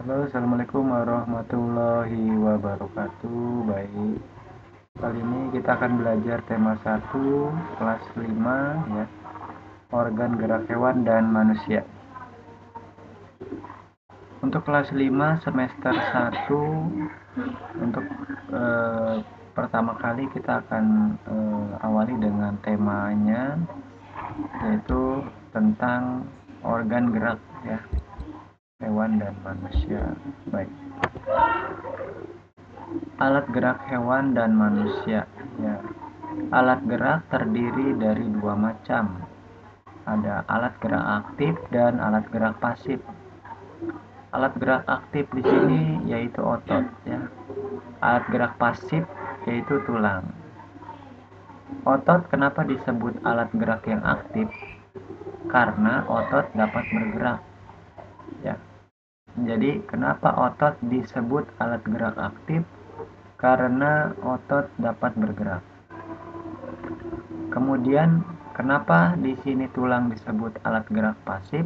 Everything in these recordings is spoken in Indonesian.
Halo, assalamualaikum warahmatullahi wabarakatuh. Baik, kali ini kita akan belajar tema 1 kelas 5 ya, organ gerak hewan dan manusia. Untuk kelas 5 semester 1, untuk pertama kali kita akan awali dengan temanya, yaitu tentang organ gerak ya, hewan dan manusia. Baik, alat gerak hewan dan manusia ya. Alat gerak terdiri dari dua macam. Ada alat gerak aktif dan alat gerak pasif. Alat gerak aktif di sini yaitu otot ya. Alat gerak pasif yaitu tulang. Otot kenapa disebut alat gerak yang aktif? Karena otot dapat bergerak ya. Jadi kenapa otot disebut alat gerak aktif? Karena otot dapat bergerak. Kemudian kenapa di sini tulang disebut alat gerak pasif?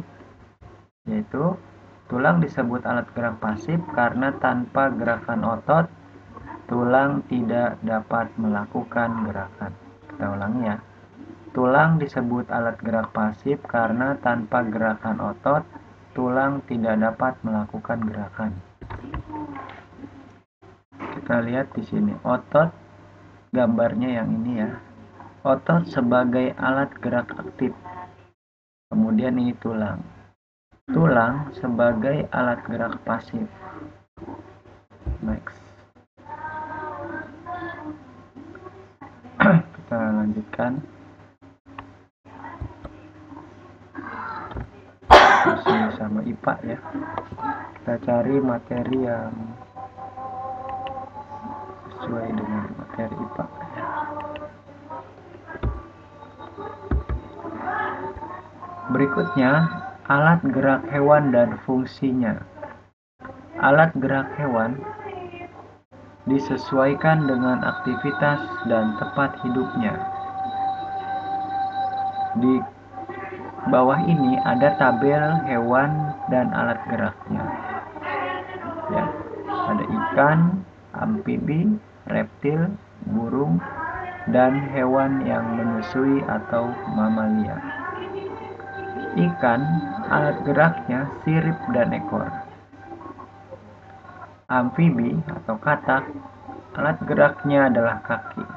Yaitu tulang disebut alat gerak pasif karena tanpa gerakan otot, tulang tidak dapat melakukan gerakan. Kita ulangi ya. Tulang disebut alat gerak pasif karena tanpa gerakan otot, tulang tidak dapat melakukan gerakan. Kita lihat di sini otot, gambarnya yang ini ya. Otot sebagai alat gerak aktif. Kemudian ini tulang. Tulang sebagai alat gerak pasif. Next. Kita lanjutkan. Masih sama IPA ya. Kita cari materi yang sesuai dengan materi IPA. Berikutnya, alat gerak hewan dan fungsinya. Alat gerak hewan disesuaikan dengan aktivitas dan tempat hidupnya. Di bawah ini ada tabel hewan dan alat geraknya. Ya, ada ikan, amfibi, reptil, burung, dan hewan yang menyusui atau mamalia. Ikan, alat geraknya sirip dan ekor. Amfibi atau katak, alat geraknya adalah kaki.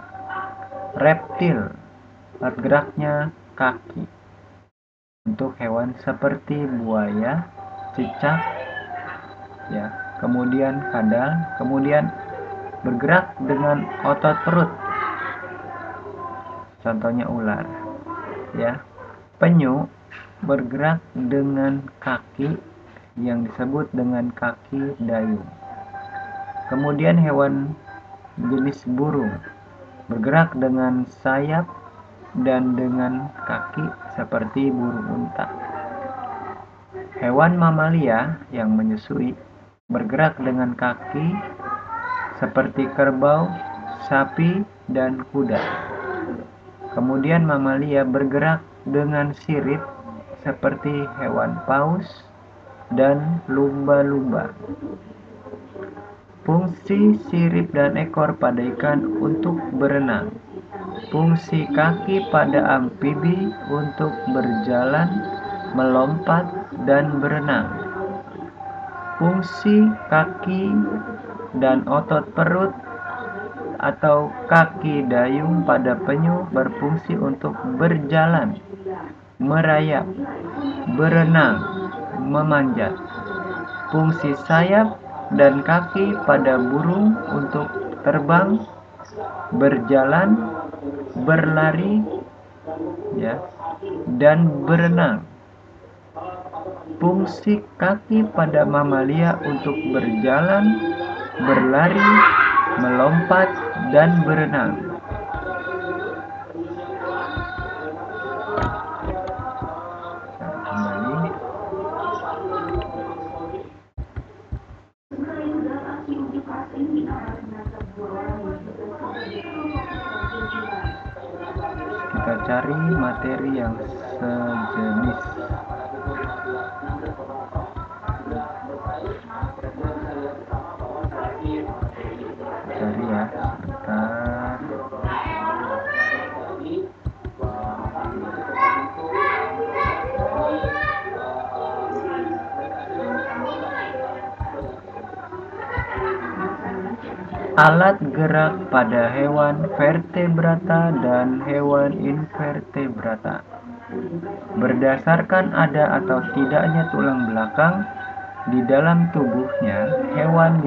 Reptil, alat geraknya kaki. Untuk hewan seperti buaya, cicak, ya, kemudian kadal, kemudian bergerak dengan otot perut. Contohnya ular, ya. Penyu bergerak dengan kaki yang disebut dengan kaki dayung. Kemudian hewan jenis burung bergerak dengan sayap dan dengan kaki seperti burung unta. Hewan mamalia yang menyusui bergerak dengan kaki seperti kerbau, sapi, dan kuda. Kemudian mamalia bergerak dengan sirip seperti hewan paus dan lumba-lumba. Fungsi sirip dan ekor pada ikan untuk berenang. Fungsi kaki pada amfibi untuk berjalan, melompat, dan berenang. Fungsi kaki dan otot perut atau kaki dayung pada penyu berfungsi untuk berjalan, merayap, berenang, memanjat. Fungsi sayap dan kaki pada burung untuk terbang, berjalan, berlari, ya, dan berenang. Fungsi kaki pada mamalia untuk berjalan, berlari, melompat, dan berenang. Kembali. Kita cari materi yang sejenis. Cari ya, sebentar. Alat gerak pada hewan vertebrata dan hewan invertebrata. Berdasarkan ada atau tidaknya tulang belakang di dalam tubuhnya, hewan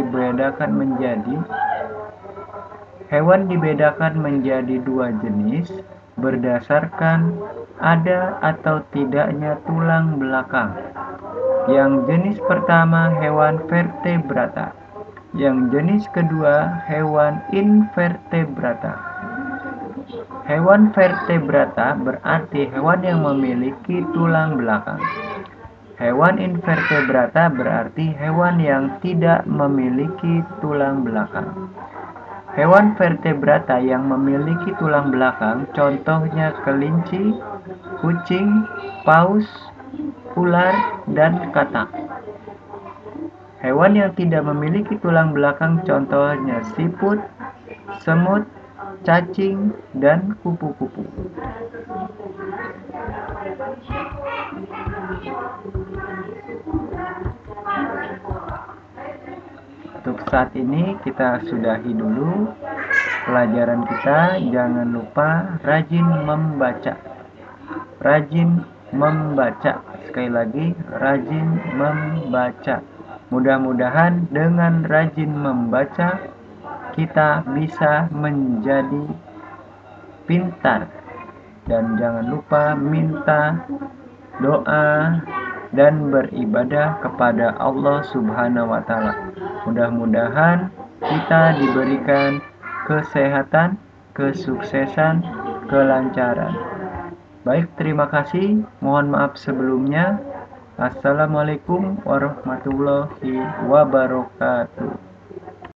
dibedakan menjadi dua jenis berdasarkan ada atau tidaknya tulang belakang. Yang jenis pertama hewan vertebrata, yang jenis kedua hewan invertebrata. Hewan vertebrata berarti hewan yang memiliki tulang belakang. Hewan invertebrata berarti hewan yang tidak memiliki tulang belakang. Hewan vertebrata yang memiliki tulang belakang contohnya kelinci, kucing, paus, ular, dan katak. Hewan yang tidak memiliki tulang belakang contohnya siput, semut, cacing, dan kupu-kupu. Untuk saat ini kita sudahi dulu pelajaran kita. Jangan lupa rajin membaca. Rajin membaca. Sekali lagi, rajin membaca. Mudah-mudahan dengan rajin membaca kita bisa menjadi pintar. Dan jangan lupa minta doa dan beribadah kepada Allah Subhanahu wa Ta'ala. Mudah-mudahan kita diberikan kesehatan, kesuksesan, kelancaran. Baik, terima kasih. Mohon maaf sebelumnya. Assalamualaikum warahmatullahi wabarakatuh.